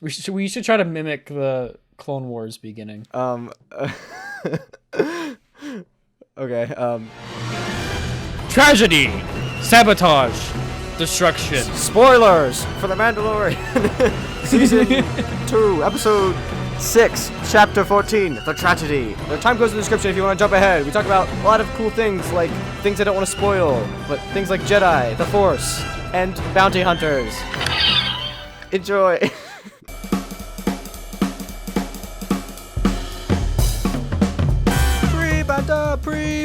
We should try to mimic the Clone Wars beginning. Okay. Tragedy, sabotage, destruction. Spoilers for The Mandalorian. Season 2, Episode 6, Chapter 14, The Tragedy. The time goes in the description if you want to jump ahead. We talk about a lot of cool things, like things I don't want to spoil, but things like Jedi, the Force, and bounty hunters. Enjoy.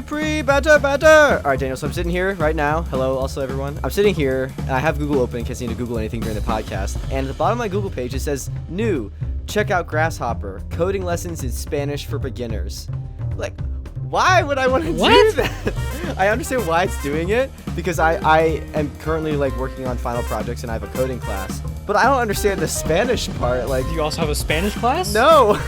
Pre-banter. Alright, Daniel, so I'm sitting here right now. Hello, also everyone. I'm sitting here, and I have Google open in case I need to Google anything during the podcast. And at the bottom of my Google page, it says, new, check out Grasshopper, coding lessons in Spanish for beginners. Like, why would I want to do that? I understand why it's doing it, because I am currently, like, working on final projects, and I have a coding class. But I don't understand the Spanish part. Like, Do you also have a Spanish class? No.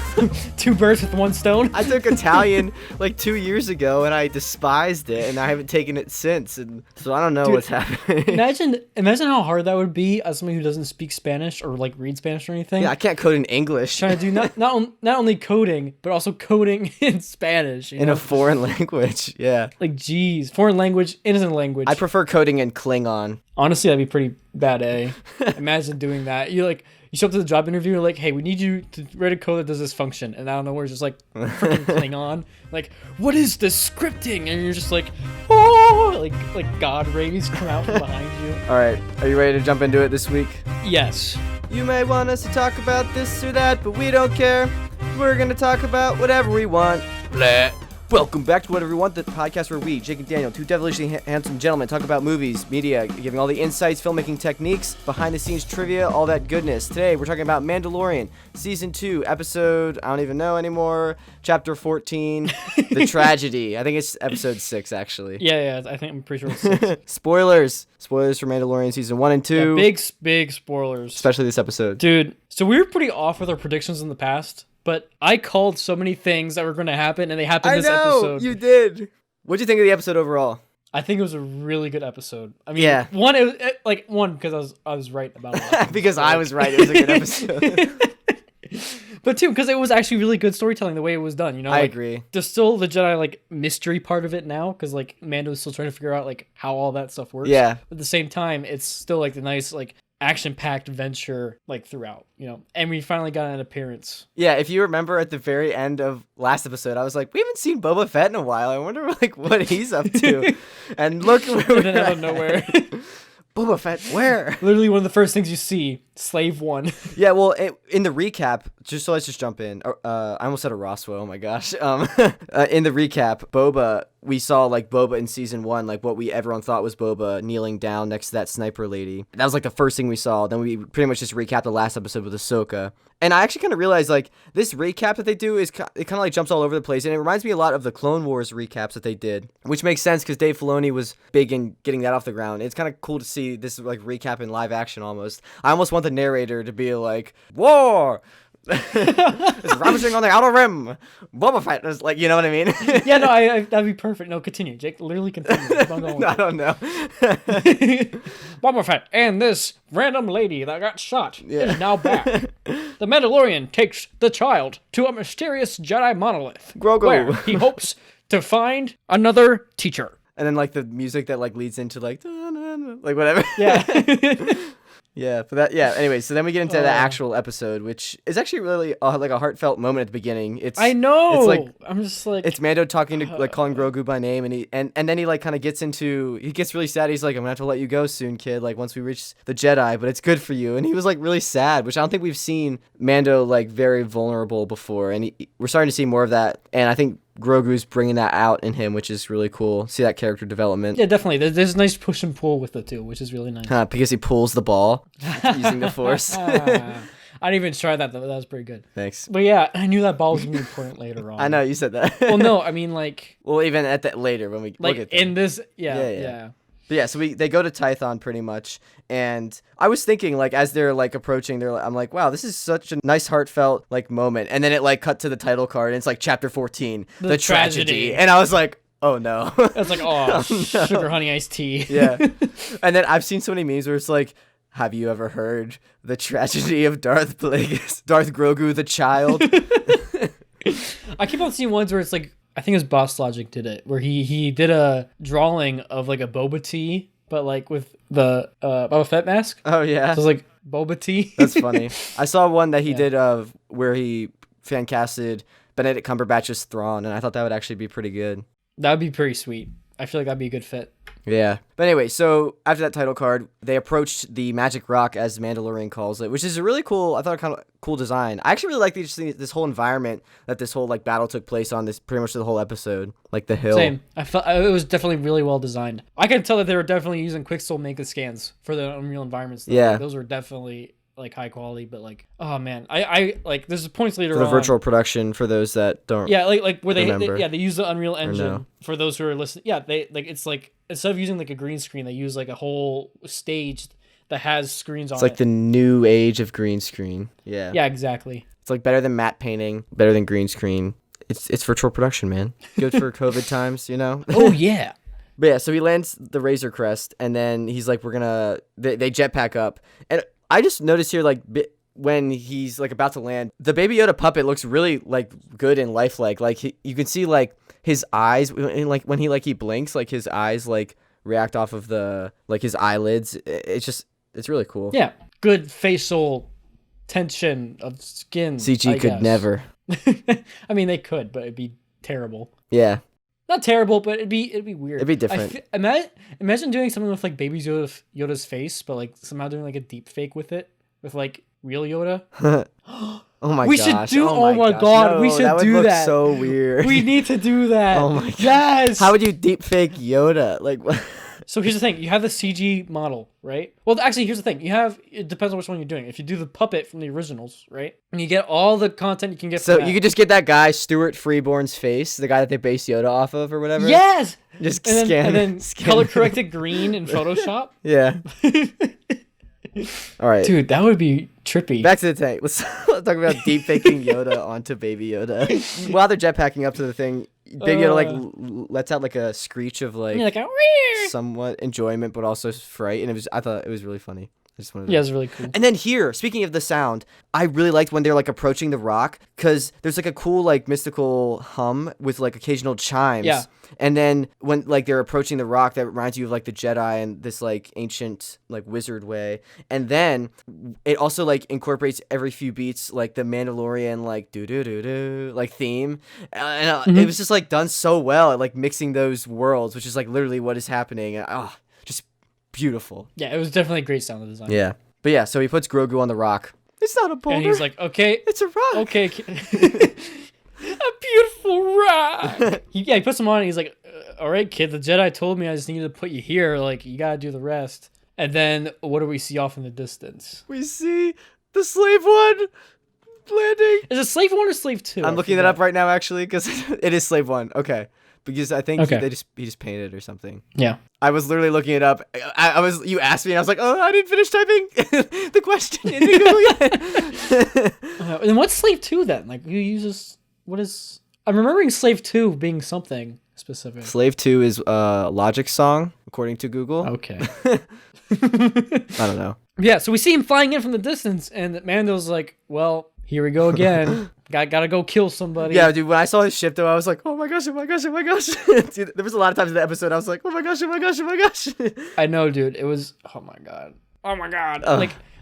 2 birds with 1 stone? I took Italian like 2 years ago, and I despised it, and I haven't taken it since, and so I don't know what's happening. Imagine how hard that would be as somebody who doesn't speak Spanish or like read Spanish or anything. Yeah, I can't code in English. Trying to do not only coding, but also coding in Spanish. In a foreign language, yeah. Like, geez, foreign language, innocent language. I prefer coding in Klingon. Honestly, that'd be pretty bad, eh? Imagine doing that. You show up to the job interview, you're like, hey, we need you to write a code that does this function. And I don't know where it's just like freaking Klingon. Like, what is this scripting? And you're just like, oh, like God rays come out from behind you. All right, are you ready to jump into it this week? Yes. You may want us to talk about this or that, but we don't care. We're gonna talk about whatever we want. Blah. Welcome back to Whatever We Want, the podcast where we, Jake and Daniel, 2 devilishly handsome gentlemen, talk about movies, media, giving all the insights, filmmaking techniques, behind-the-scenes trivia, all that goodness. Today, we're talking about Mandalorian, Season 2, Episode, I don't even know anymore, Chapter 14, The Tragedy. I think it's Episode 6, actually. Yeah, I'm pretty sure it's 6. Spoilers for Mandalorian Season 1 and 2. Yeah, big spoilers. Especially this episode. Dude, so we were pretty off with our predictions in the past. But I called so many things that were going to happen, and they happened this episode. I know, you did. What'd you think of the episode overall? I think it was a really good episode. I mean, yeah. One, because I was right about it. Because I was right, it was a good episode. But 2, because it was actually really good storytelling the way it was done, you know? I agree. There's still the Jedi, like, mystery part of it now, because, like, Mando's still trying to figure out, like, how all that stuff works. Yeah. But at the same time, it's still, like, the nice, like, action-packed adventure, like, throughout, you know? And we finally got an appearance. Yeah, if you remember at the very end of last episode, I was like, we haven't seen Boba Fett in a while. I wonder, like, what he's up to. And look where we're out of nowhere. Boba Fett, where? Literally one of the first things you see, Slave 1. Yeah, well, in the recap, let's just jump in. I almost said a Roswell, oh my gosh. In the recap, Boba, we saw, like, Boba in Season 1, like, what everyone thought was Boba kneeling down next to that sniper lady. That was, like, the first thing we saw. Then we pretty much just recapped the last episode with Ahsoka. And I actually kind of realized, like, this recap that they do it kind of, like, jumps all over the place. And it reminds me a lot of the Clone Wars recaps that they did, which makes sense because Dave Filoni was big in getting that off the ground. It's kind of cool to see this, like, recap in live action almost. I almost want the narrator to be like, war! It's ravaging on the outer rim. Boba Fett is like, you know what I mean? Yeah, no, that'd be perfect. No, continue, Jake. Literally continue. Keep on going. No, I don't know. Boba Fett and this random lady that got shot is now back. The Mandalorian takes the child to a mysterious Jedi monolith, Grogu, where he hopes to find another teacher. And then, like, the music that, like, leads into, like, like, whatever. Yeah. Yeah, but that, yeah, anyway, so then we get into the actual episode, which is actually really, like, a heartfelt moment at the beginning. I know! It's like, I'm just like... It's Mando talking to, like, calling Grogu by name, and then he, like, kind of gets really sad. He's like, I'm gonna have to let you go soon, kid, like, once we reach the Jedi, but it's good for you. And he was, like, really sad, which I don't think we've seen Mando, like, very vulnerable before, and we're starting to see more of that, and I think Grogu's bringing that out in him, which is really cool. See that character development. Yeah, definitely. There's a nice push and pull with it too, which is really nice. Because he pulls the ball using the Force. I didn't even try that, though. That was pretty good. Thanks. But yeah, I knew that ball was going to be important later on. I know, you said that. Well, no, I mean, like... Well, even at that later, when we like, look at in this... Yeah. But yeah, so they go to Tython pretty much, and I was thinking, like, as they're, like, approaching, I'm like, wow, this is such a nice, heartfelt, like, moment. And then it, like, cut to the title card, and it's like Chapter 14, the tragedy. And I was like, oh no. It's like, oh, no. sugar honey iced tea. Yeah. And then I've seen so many memes where it's like, have you ever heard the tragedy of Darth Grogu the child? I keep on seeing ones where it's like, I think it was Boss Logic did it, where he did a drawing of like a boba tea, but like with the Boba Fett mask. Oh yeah. So it's like boba tea. That's funny. I saw one that he did of where he fan casted Benedict Cumberbatch's Thrawn, and I thought that would actually be pretty good. That would be pretty sweet. I feel like that'd be a good fit. Yeah. But anyway, so after that title card, they approached the Magic Rock, as Mandalorian calls it, which is a really cool, I thought, kind of cool design. I actually really like this whole environment that this whole like battle took place on, this pretty much the whole episode, like the hill. Same. I felt it was definitely really well designed. I could tell that they were definitely using Quixel Mega scans for the Unreal environments. Though. Yeah. Like, those were definitely like high quality, but like, oh man, I like there's points later For the on. virtual production, for those that don't. Yeah, like where they remember. they use the Unreal Engine no. for those who are listening. Yeah, they like it's like instead of using like a green screen, they use like a whole stage that has screens on it. It's like the new age of green screen. Yeah. Yeah, exactly. It's like better than matte painting, better than green screen. It's virtual production, man. Good for COVID times, you know? Oh yeah. But yeah, so he lands the Razor Crest, and then he's like, they jetpack up. And I just noticed here, like, when he's like about to land, the Baby Yoda puppet looks really like good and lifelike. Like you can see like his eyes, and like when he blinks, like his eyes like react off of the like his eyelids. It's really cool. Yeah, good facial tension of skin. CG could never. I mean, they could, but it'd be terrible. Yeah. Not terrible, but it'd be weird. It'd be different. Imagine doing something with like Baby Yoda's face, but like somehow doing like a deep fake with it, with like real Yoda. Oh my we gosh. should do. Oh my god, no, we should that would do look that. So weird. We need to do that. Oh my god. Yes. How would you deep fake Yoda? Like what? So here's the thing: you have the CG model, right? Well, actually, here's the thing: it depends on which one you're doing. If you do the puppet from the originals, right, and you get all the content you can get. So from that. you could just get that guy Stuart Freeborn's face, the guy that they based Yoda off of, or whatever. Yes. Just and then color corrected green in Photoshop. Yeah. All right, dude, that would be trippy. Back to the tank. Let's talk about deep faking Yoda onto Baby Yoda. While they're jetpacking up to the thing, Baby Yoda like lets out like a screech of like, somewhat enjoyment, but also fright, and I thought it was really funny. I just wanted to... Yeah, it's really cool. And then here, speaking of the sound, I really liked when they're like approaching the rock, because there's like a cool like mystical hum with like occasional chimes. Yeah. And then when like they're approaching the rock, that reminds you of like the Jedi and this like ancient like wizard way. And then it also like incorporates every few beats like the Mandalorian like do do do do like theme. And it was just like done so well at like mixing those worlds, which is like literally what is happening. And, just beautiful. Yeah, it was definitely a great sound design. Yeah. But yeah, so he puts Grogu on the rock. It's not a boulder. And he's like, okay. It's a rock. Okay. A beautiful rock. He puts him on and he's like, all right, kid, the Jedi told me I just needed to put you here. Like, you got to do the rest. And then what do we see off in the distance? We see the Slave One landing. Is it Slave 1 or Slave 2? I'm looking that up right now, actually, because it is Slave 1. Okay. Because I think he just painted or something. Yeah. I was literally looking it up. You asked me and I was like, oh, I didn't finish typing the question. It didn't go yet. And what's Slave 2 then? Like, who uses, what is, I'm remembering Slave 2 being something specific. Slave 2 is Logic Song, according to Google. Okay. I don't know. Yeah, so we see him flying in from the distance and Mando's like, well, here we go again. Gotta go kill somebody. Yeah, dude, when I saw his ship, though, I was like, oh my gosh, oh my gosh, oh my gosh. Dude, there was a lot of times in the episode I was like, oh my gosh, oh my gosh, oh my gosh. I know, dude. It was, oh my god. Oh my god.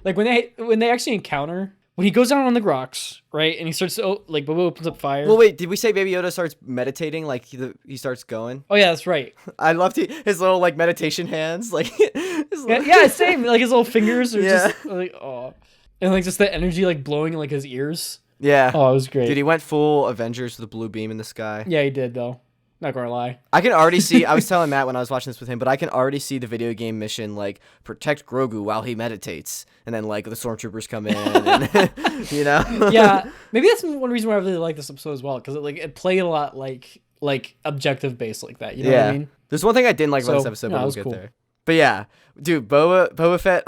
Like when they actually encounter, when he goes down on the rocks, right, and he starts to, like, Boba opens up fire. Well, wait, did we say Baby Yoda starts meditating? Like, he starts going? Oh, yeah, that's right. I loved his little, like, meditation hands. Like, yeah, same. Like, his little fingers are just, like, oh. And, like, just the energy, like, blowing in, like, his ears. Yeah. Oh, it was great. Dude, he went full Avengers with the blue beam in the sky. Yeah, he did, though. Not gonna lie. I can already see, I was telling Matt when I was watching this with him, but I can already see the video game mission, like, protect Grogu while he meditates. And then, like, the stormtroopers come in, and, you know? Yeah. Maybe that's one reason why I really like this episode as well, because it played a lot like objective based like that. You know what I mean? There's one thing I didn't like about this episode, but we'll get there. But yeah, dude, Boba Fett,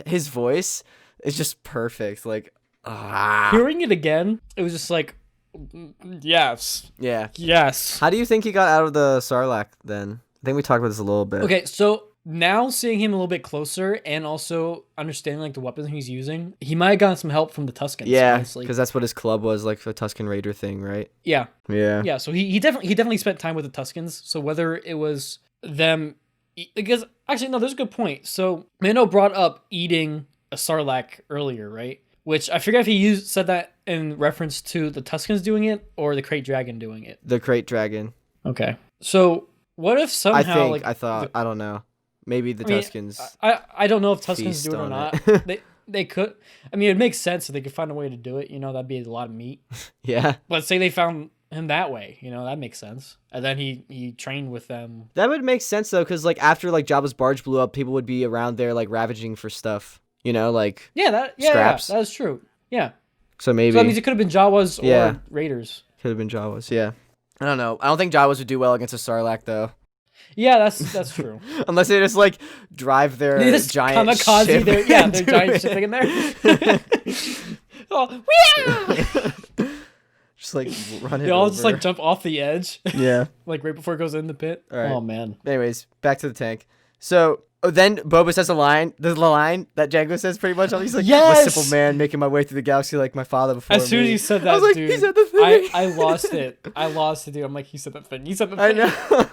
his voice is just perfect. Like, hearing it again, it was just like, yes. Yeah. Yes. How do you think he got out of the Sarlacc then? I think we talked about this a little bit. Okay, so now seeing him a little bit closer and also understanding like the weapons he's using, he might have gotten some help from the Tuskens. Yeah, honestly. because that's what his club was, like the Tusken Raider thing, right? Yeah. Yeah. Yeah, so he definitely spent time with the Tuskens. So whether it was them, because actually no, there's a good point. So Mando brought up eating a Sarlacc earlier, right? Which I forget if he said that in reference to the Tuskens doing it or the Krayt Dragon doing it. The Krayt Dragon. Okay. So what if somehow I don't know. Maybe the Tuskens. I don't know if Tuskens feast do it or on not. They could. I mean, it makes sense if they could find a way to do it. You know, that'd be a lot of meat. Yeah. But say they found him that way. You know, that makes sense. And then he trained with them. That would make sense though, because like after like Jabba's barge blew up, people would be around there like ravaging for stuff. You know, like scraps. Yeah, that is true. Yeah. So maybe. So that means it could have been Jawas or Raiders. Could have been Jawas. Yeah. I don't know. I don't think Jawas would do well against a Sarlacc though. Yeah, that's true. Unless they just like drive their giant kamikaze ship. their giant ship in there. Oh, yeah! Just like run it. They all over. just like jump off the edge. Yeah. Like right before it goes in the pit. All right. Oh man. Anyways, back to the tank. So then Boba says the line that Jango says pretty much. He's like, yes! I'm a simple man making my way through the galaxy like my father before me. As soon as he said that, I was like, dude, he said the thing. I lost it. Dude. I'm like, he said the thing. He said the I thing. know.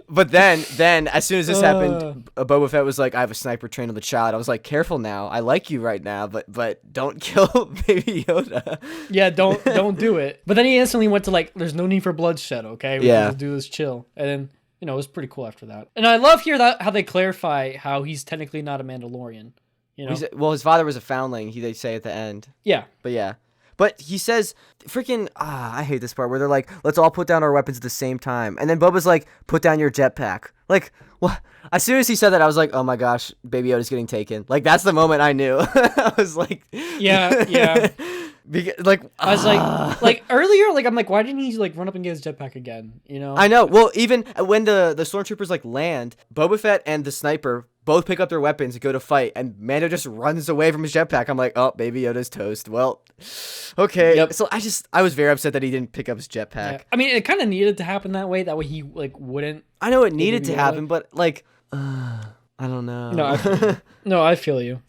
But then as soon as this happened, Boba Fett was like, I have a sniper trained on the child. I was like, careful now. I like you right now, but don't kill Baby Yoda. Yeah, don't do it. But then he instantly went to like, there's no need for bloodshed, okay? We can just do this chill. And then, you know, it was pretty cool after that. And I love here how they clarify how he's technically not a Mandalorian. You know? Well, his father was a foundling, they say at the end. Yeah. But yeah. But he says, freaking, I hate this part where they're like, let's all put down our weapons at the same time. And then Boba's like, put down your jetpack. Like, what? As soon as he said that, I was like, oh my gosh, Baby Yoda's getting taken. Like, that's the moment I knew. I was like... Yeah. Like, I was like earlier, like I'm like, why didn't he like run up and get his jetpack again? You know? I know. Well, even when the stormtroopers like land, Boba Fett and the sniper both pick up their weapons and go to fight, and Mando just runs away from his jetpack. I'm like, oh, Baby Yoda's toast. Well, okay. Yep. So I was very upset that he didn't pick up his jetpack. Yeah. I mean, it kind of needed to happen that way. That way he like wouldn't. I know it needed to happen, but like, I don't know. No, I feel you.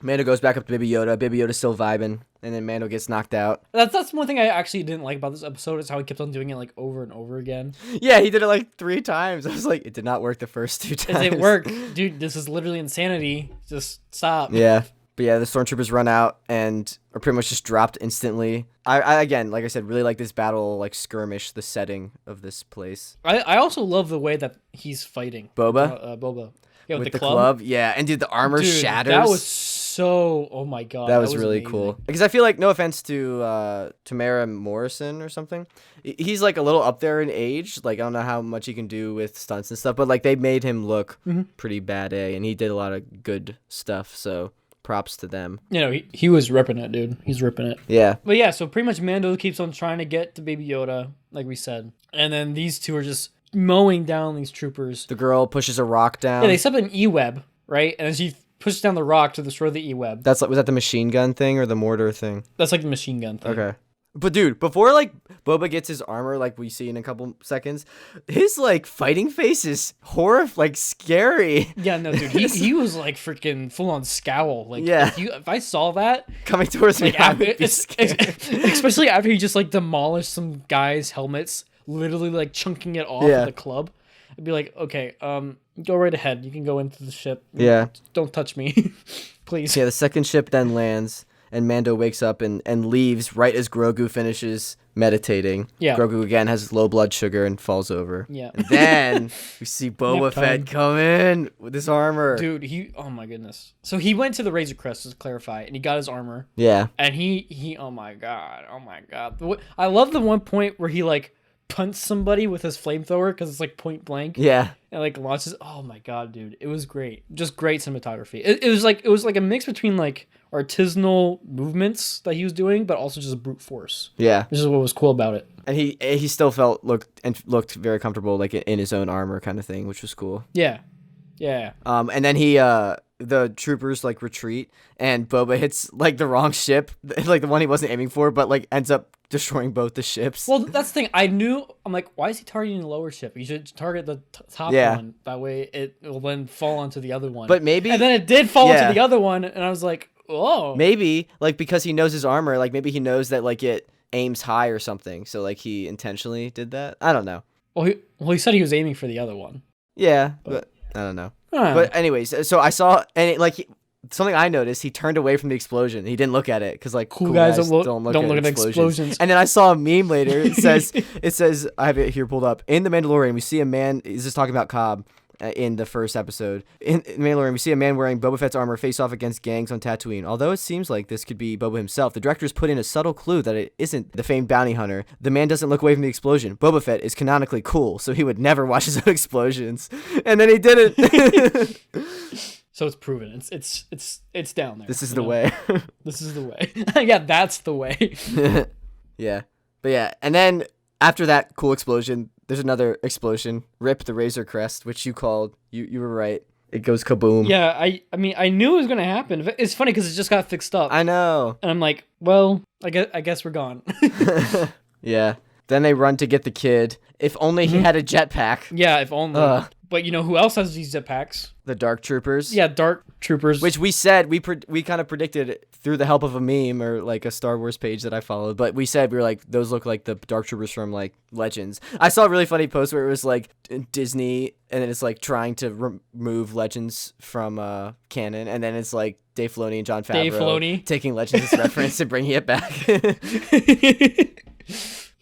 Mando goes back up to Baby Yoda. Baby Yoda's still vibing, and then Mando gets knocked out. That's one thing I actually didn't like about this episode is how he kept on doing it like over and over again. Yeah, he did it like 3 times. I was like, it did not work the first 2 times. It worked, dude. This is literally insanity. Just stop. Yeah. But yeah, the stormtroopers run out and are pretty much just dropped instantly. I again, like I said, really like this battle, like skirmish, the setting of this place. I also love the way that he's fighting. Boba? Boba. Yeah, with the club. Yeah, and dude, the armor shatters. That was so, oh my god. That was really amazing. Cool. Because I feel like, no offense to Tamara Morrison or something, he's like a little up there in age. Like, I don't know how much he can do with stunts and stuff, but like they made him look pretty bad, and he did a lot of good stuff, so props to them. You know, he was ripping it, dude. He's ripping it. Yeah. But yeah, so pretty much Mando keeps on trying to get to Baby Yoda, like we said. And then these two are just mowing down these troopers. The girl pushes a rock down. Yeah, they set up an E-web, right? And then she pushes down the rock to destroy the E-web. Was that the machine gun thing or the mortar thing? That's like the machine gun thing. Okay. But dude, before like Boba gets his armor, like we see in a couple seconds, his like fighting face is like scary. Yeah, no, dude, he was like freaking full on scowl. Like, yeah, if I saw that coming towards me, I would be scared. Especially after he just like demolished some guys' helmets, literally like chunking it off with the club. I'd be like, okay, go right ahead. You can go into the ship. Yeah, don't touch me, please. Yeah, the second ship then lands. And Mando wakes up and leaves right as Grogu finishes meditating. Yeah. Grogu again has low blood sugar and falls over. Yeah. And then we see Boba Fett come in with his armor. Dude, oh my goodness. So he went to the Razor Crest to clarify, and he got his armor. Yeah. And he oh my god. I love the one point where he like punts somebody with his flamethrower because it's like point blank. Yeah. And like launches. Oh my god, dude. It was great. Just great cinematography. It was like a mix between like artisanal movements that he was doing, but also just brute force. Yeah. This is what was cool about it. And he still looked very comfortable, like in his own armor kind of thing, which was cool. Yeah. Yeah. And then the troopers like retreat, and Boba hits like the wrong ship, like the one he wasn't aiming for, but like ends up destroying both the ships. Well, that's the thing. I'm like, why is he targeting the lower ship? He should target the top one. That way it will then fall onto the other one. But maybe... And then it did fall onto the other one, and I was like, oh. Maybe, like, because he knows his armor, like, maybe he knows that, like, it aims high or something. So, like, he intentionally did that. I don't know. Well, he said he was aiming for the other one. Yeah, but I don't know. But anyways, so I saw, and something I noticed, he turned away from the explosion. He didn't look at it because, like, cool guys don't look at explosions. And then I saw a meme later. It says, I have it here pulled up. In The Mandalorian, we see a man. He's just talking about Cobb in the first episode. In Mandalorian, we see a man wearing Boba Fett's armor face off against gangs on Tatooine. Although it seems like this could be Boba himself, the directors put in a subtle clue that it isn't the famed bounty hunter. The man doesn't look away from the explosion. Boba Fett is canonically cool, so he would never watch his own explosions. And then he did it. So it's proven. It's down there. This is the way. This is the way. Yeah, that's the way. Yeah. But yeah, and then after that cool explosion, there's another explosion. Rip the Razor Crest, which you called. You were right. It goes kaboom. Yeah, I mean, I knew it was gonna happen. It's funny because it just got fixed up. I know. And I'm like, well, I guess we're gone. Yeah. Then they run to get the kid. If only he had a jetpack. Yeah, if only. But you know who else has these jetpacks? The Dark Troopers. Yeah, Dark Troopers. Which we said, we kind of predicted through the help of a meme or like a Star Wars page that I followed. But we said, we were like, those look like the Dark Troopers from like Legends. I saw a really funny post where it was like Disney and then it's like trying to remove Legends from canon. And then it's like Dave Filoni and Jon Favreau taking Legends as reference and bringing it back.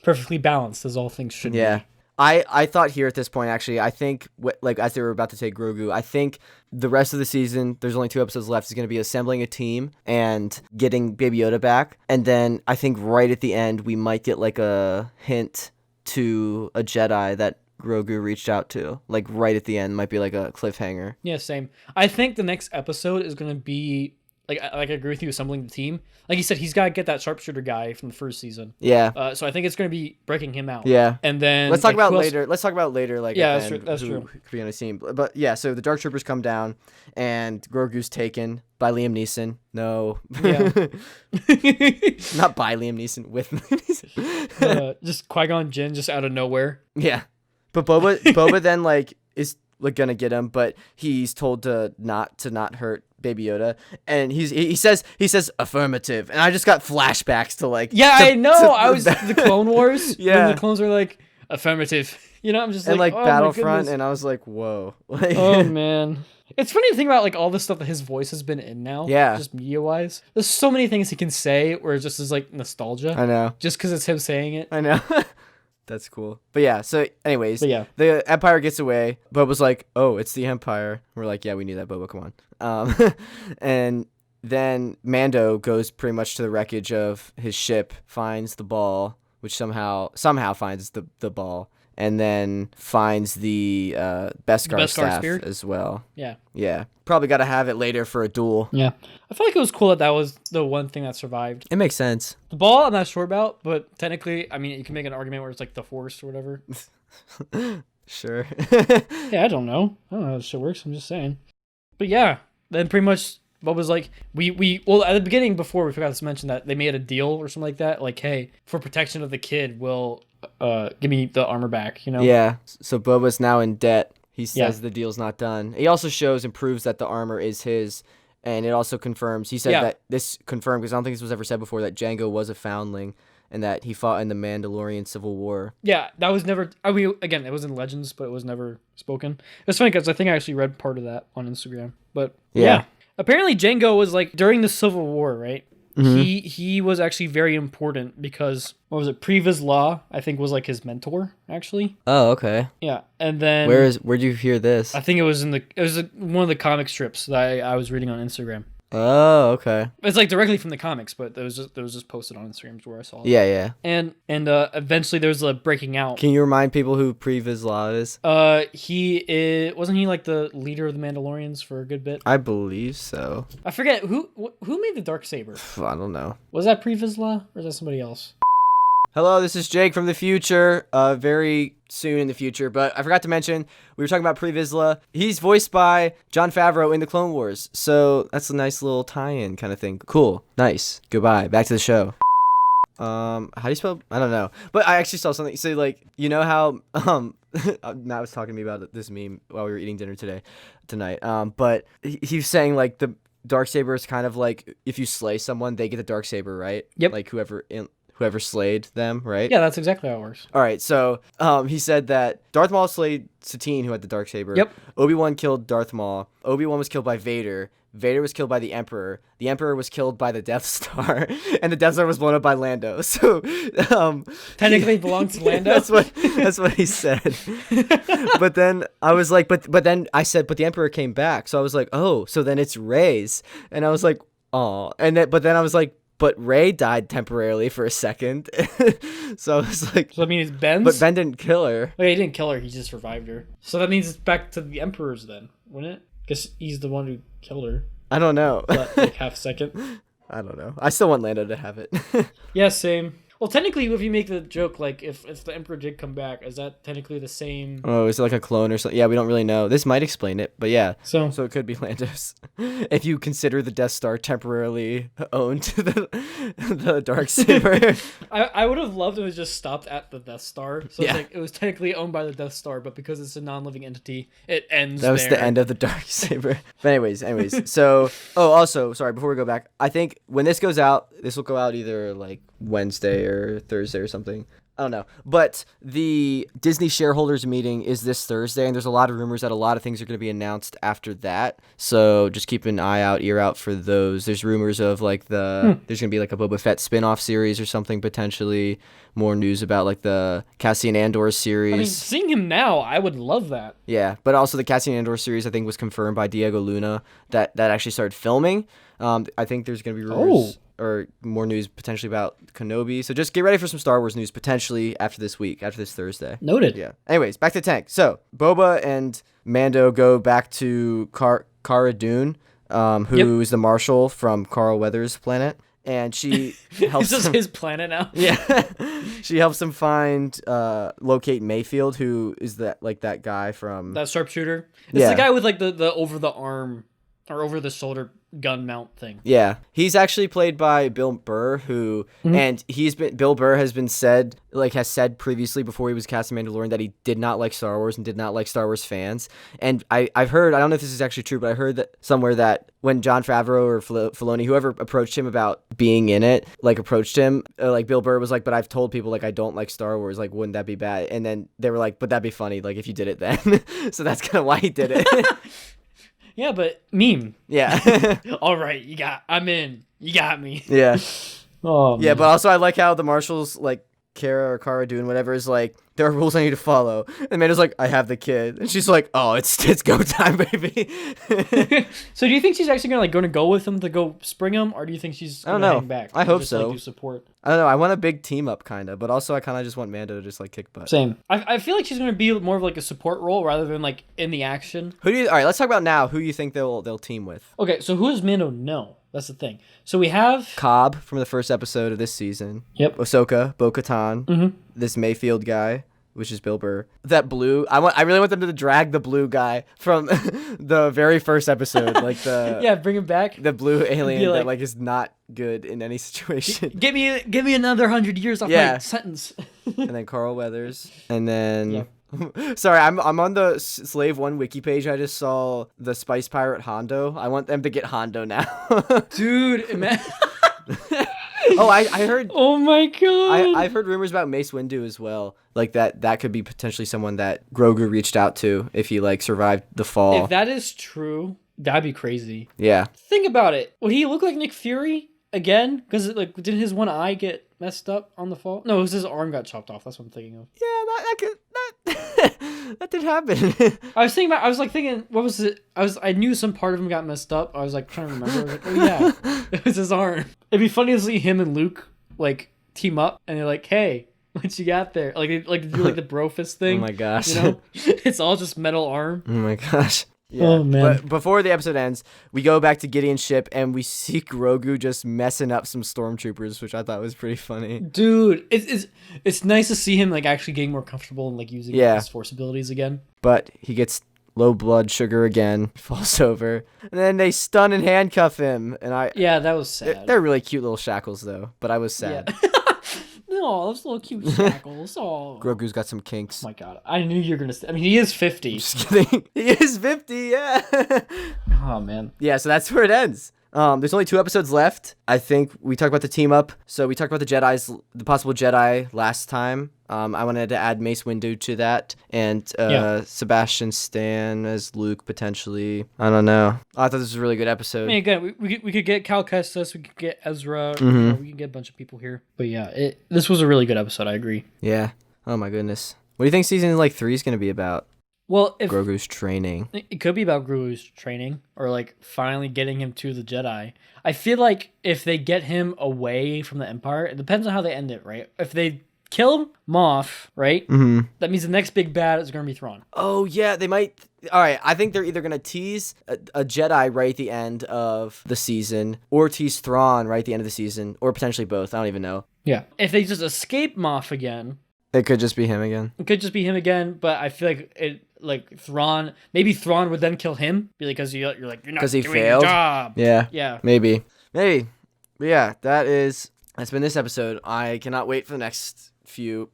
Perfectly balanced as all things should be. Yeah. I thought here at this point, actually, I think, like, as they were about to take Grogu, I think the rest of the season, there's only 2 episodes left, is going to be assembling a team and getting Baby Yoda back. And then I think right at the end, we might get, like, a hint to a Jedi that Grogu reached out to. Like, right at the end, might be, like, a cliffhanger. Yeah, same. I think the next episode is going to be... Like I agree with you, assembling the team. Like you said, he's got to get that sharpshooter guy from the first season. Yeah. So I think it's going to be breaking him out. Yeah. And then let's talk about later. Let's talk about later. Like yeah, that's true. Could be on a scene, but yeah. So the Dark Troopers come down, and Grogu's taken by Liam Neeson. No. Yeah. Not by Liam Neeson. With Liam Neeson. Just Qui-Gon Jinn just out of nowhere. Yeah. But Boba then like is like gonna get him, but he's told to not hurt Baby Yoda, and he says affirmative, and I just got flashbacks to like I know I was the Clone Wars yeah, when the clones were like affirmative, you know, I'm just and like oh, Battlefront, and I was like whoa. Oh man, it's funny to think about like all the stuff that his voice has been in now. Yeah, just media wise, there's so many things he can say where it just is like nostalgia. I know, just because it's him saying it. I know. That's cool. But yeah, so anyways, yeah, the Empire gets away. Boba's like, oh, it's the Empire. We're like, yeah, we need that, Boba, come on. And then Mando goes pretty much to the wreckage of his ship, finds the ball, which somehow finds the ball, and then finds the Beskar staff spear as well. Yeah. Yeah. Probably got to have it later for a duel. Yeah. I feel like it was cool that was the one thing that survived. It makes sense. The ball, I'm not sure about, but technically, I mean, you can make an argument where it's like the Force or whatever. Sure. Yeah, I don't know how this shit works. I'm just saying. But yeah, then pretty much Boba's like, well, at the beginning, before we forgot to mention that they made a deal or something like that. Like, hey, for protection of the kid, we'll give me the armor back, you know? Yeah. So Boba's now in debt. He says the deal's not done. He also shows and proves that the armor is his, and it also confirms. He said that this confirmed, because I don't think this was ever said before, that Jango was a foundling and that he fought in the Mandalorian Civil War. Yeah, that was never. I mean, again, it was in Legends, but it was never spoken. It's funny because I think I actually read part of that on Instagram. But yeah. Apparently Jango was like during the Civil War, right? Mm-hmm. He was actually very important because what was it? Pre Vizsla, I think, was like his mentor actually. Oh, okay. Yeah, and then where'd you hear this? I think it was one of the comic strips that I was reading on Instagram. Oh, okay. It's like directly from the comics, but it was just posted on Instagram where I saw it. Yeah. And eventually there was a breaking out. Can you remind people who Pre Vizsla is? Wasn't he like the leader of the Mandalorians for a good bit? I believe so. I forget who made the Darksaber. I don't know. Was that Pre Vizsla or is that somebody else? Hello, this is Jake from the future. Very soon in the future, but I forgot to mention we were talking about Pre Vizsla. He's voiced by Jon Favreau in the Clone Wars, so that's a nice little tie-in kind of thing. Cool, nice. Goodbye. Back to the show. How do you spell? I don't know. But I actually saw something. So like, you know how Matt was talking to me about this meme while we were eating dinner tonight. But he was saying like the Darksaber is kind of like if you slay someone, they get the Darksaber, right? Yep. Like whoever slayed them, right? Yeah, that's exactly how it works. All right, so he said that Darth Maul slayed Satine, who had the Darksaber. Yep. Obi-Wan killed Darth Maul. Obi-Wan was killed by Vader. Vader was killed by the Emperor. The Emperor was killed by the Death Star, and the Death Star was blown up by Lando. So, technically it belongs to Lando. that's what he said. But then I was like, but then I said, but the Emperor came back. So I was like, oh, so then it's Rey's, and I was like, oh, but then I was like, but Rey died temporarily for a second. So I was like, so that means Ben's. But Ben didn't kill her. Okay, he didn't kill her. He just revived her. So that means it's back to the Emperor's then, wouldn't it? Because he's the one who killed her. I don't know. But, like half second. I don't know. I still want Lando to have it. Yeah, same. Well, technically, if you make the joke, like, if the Emperor did come back, is that technically the same? Oh, is it like a clone or something? Yeah, we don't really know. This might explain it, but yeah. So it could be Lando's. If you consider the Death Star temporarily owned the Darksaber. I would have loved if it just stopped at the Death Star. So Yeah. it's like, it was technically owned by the Death Star, but because it's a non-living entity, it ends That was there. the end of the Darksaber. But anyways. So, also, sorry, before we go back, I think when this goes out, this will go out either like Wednesday or Thursday or something. I don't know. But the Disney shareholders meeting is this Thursday, and there's a lot of rumors that a lot of things are going to be announced after that. So just keep an ear out for those. There's rumors of like there's going to be like a Boba Fett spin-off series or something potentially. More news about like the Cassian Andor series. I mean, seeing him now, I would love that. Yeah, but also the Cassian Andor series I think was confirmed by Diego Luna that actually started filming. I think there's going to be rumors or more news potentially about Kenobi. So just get ready for some Star Wars news potentially after this Thursday. Noted. Yeah. Anyways, back to Tank. So Boba and Mando go back to Cara Dune, who is the marshal from Carl Weathers' planet. And she helps Is this his planet now? Yeah. She helps him locate Mayfield, who is that guy from... That sharpshooter? It's the guy with like the over-the-arm or over-the-shoulder gun mount thing. Yeah. He's actually played by Bill Burr, and Bill Burr has said previously before he was cast in Mandalorian that he did not like Star Wars and did not like Star Wars fans. And I've heard, I don't know if this is actually true, but I heard that somewhere that when Jon Favreau or Filoni, whoever approached him about being in it, approached him, Bill Burr was like, but I've told people I don't like Star Wars, wouldn't that be bad? And then they were like, but that'd be funny, if you did it then. So that's kind of why he did it. Yeah, but meme. Yeah. All right, I'm in. You got me. Yeah. Oh, man. Yeah, but also I like how the marshals, Cara Dune, whatever, is there are rules I need to follow. And Amanda's like, I have the kid. And she's like, oh, it's go time, baby. So do you think she's actually going to go with him to go spring him? Or do you think she's going to hang back? I hope just, so. Do support? I don't know. I want a big team up, kind of. But also I kind of just want Mando to just, kick butt. Same. I feel like she's going to be more of a support role rather than in the action. All right, let's talk about now who you think they'll team with. Okay, so who does Mando know? That's the thing. So we have Cobb from the first episode of this season. Yep. Ahsoka, Bo-Katan, this Mayfield guy, which is Bill Burr. That blue, I really want them to drag the blue guy from the very first episode, yeah, bring him back. The blue alien that is not good in any situation. Give me another 100 years off my sentence. And then Carl Weathers, and then. Sorry, I'm on the Slave One wiki page. I just saw the Spice Pirate Hondo. I want them to get Hondo now. Dude, Oh, I heard. Oh my god. I've heard rumors about Mace Windu as well. That could be potentially someone that Grogu reached out to if he survived the fall. If that is true, that'd be crazy. Yeah. Think about it. Would he look like Nick Fury again? Because didn't his one eye get messed up on the fall? No, it was his arm got chopped off. That's what I'm thinking of. Yeah, that did happen. I was thinking, what was it? I knew some part of him got messed up. I was trying to remember. I was oh yeah, it was his arm. It'd be funny to see him and Luke team up, and they're like, hey, what you got there? They do the bro fist thing. Oh my gosh. It's all just metal arm. Oh my gosh. Yeah. Oh man. But before the episode ends, we go back to Gideon's ship and we see Grogu just messing up some stormtroopers, which I thought was pretty funny. Dude, it's nice to see him actually getting more comfortable and using his force abilities again. But he gets low blood sugar again, falls over, and then they stun and handcuff him. And that was sad. They're really cute little shackles though, but I was sad. Yeah. Oh, those little cute shackles. Oh. Grogu's got some kinks. Oh my god. I knew you were going to say. I mean, he is 50. Just kidding. He is 50, yeah. Oh, man. Yeah, so that's where it ends. There's only 2 episodes left. I think we talked about the team up. So we talked about the possible Jedi last time. I wanted to add Mace Windu to that, and Sebastian Stan as Luke potentially. I don't know. I thought this was a really good episode. I mean, again, we could get Cal Kestis, we could get Ezra, we could get a bunch of people here. But yeah, this was a really good episode. I agree. Yeah. Oh my goodness. What do you think season 3 is going to be about? Well, if Grogu's training. It could be about Grogu's training, or like finally getting him to the Jedi. I feel like if they get him away from the Empire, it depends on how they end it, right? If they kill Moff, right? Mm-hmm. That means the next big bad is going to be Thrawn. Oh yeah, they might. All right, I think they're either going to tease a Jedi right at the end of the season, or tease Thrawn right at the end of the season, or potentially both. I don't even know. Yeah. If they just escape Moff again, it could just be him again. It could just be him again, but I feel like Thrawn, maybe Thrawn would then kill him because you're not doing failed? your job. Yeah. Maybe. But yeah, that's been this episode. I cannot wait for the next 2.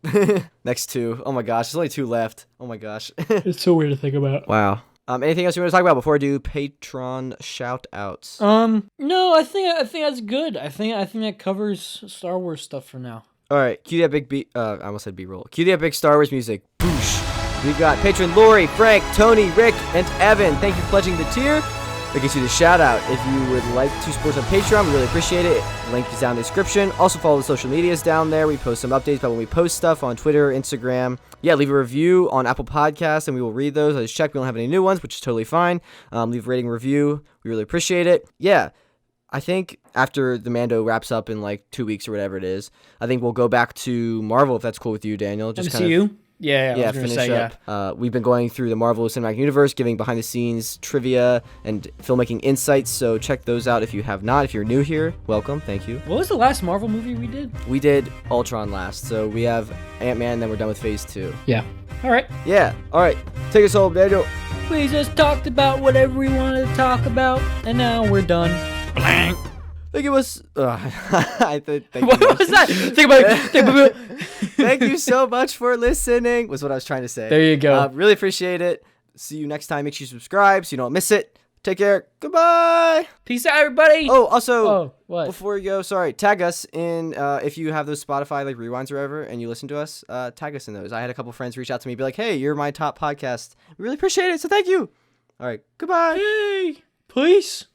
Oh my gosh, there's only 2 left. Oh my gosh. It's so weird to think about. Wow. Anything else you want to talk about before I do Patron shout-outs? No, I think that's good. I think that covers Star Wars stuff for now. All right, cue that big I almost said B-roll. Cue that big Star Wars music. Boosh. We've got patron Lori, Frank, Tony, Rick, and Evan. Thank you for pledging the tier. That gets you the shout out. If you would like to support us on Patreon, we really appreciate it. Link is down in the description. Also follow the social medias down there. We post some updates about when we post stuff on Twitter, Instagram. Yeah, leave a review on Apple Podcasts and we will read those. I just checked. We don't have any new ones, which is totally fine. Leave a rating review. We really appreciate it. Yeah. I think after the Mando wraps up in 2 weeks or whatever it is, I think we'll go back to Marvel if that's cool with you, Daniel. Just MCU? Yeah, finish up. Yeah. We've been going through the Marvel Cinematic Universe, giving behind-the-scenes trivia and filmmaking insights, so check those out if you have not. If you're new here, welcome. Thank you. What was the last Marvel movie we did? We did Ultron last, so we have Ant-Man, then we're done with Phase 2. Yeah. All right. Yeah. All right. Take us home, Daniel. We just talked about whatever we wanted to talk about, and now we're done. Blank. Think it was. What was that? Think about it. Thank you so much for listening. Was what I was trying to say. There you go. Really appreciate it. See you next time. Make sure you subscribe so you don't miss it. Take care. Goodbye. Peace out, everybody. Oh, also, what? Before you go, sorry. Tag us in if you have those Spotify rewinds or whatever, and you listen to us. Tag us in those. I had a couple friends reach out to me, be like, "Hey, you're my top podcast. We really appreciate it. So thank you." All right. Goodbye. Hey. Peace.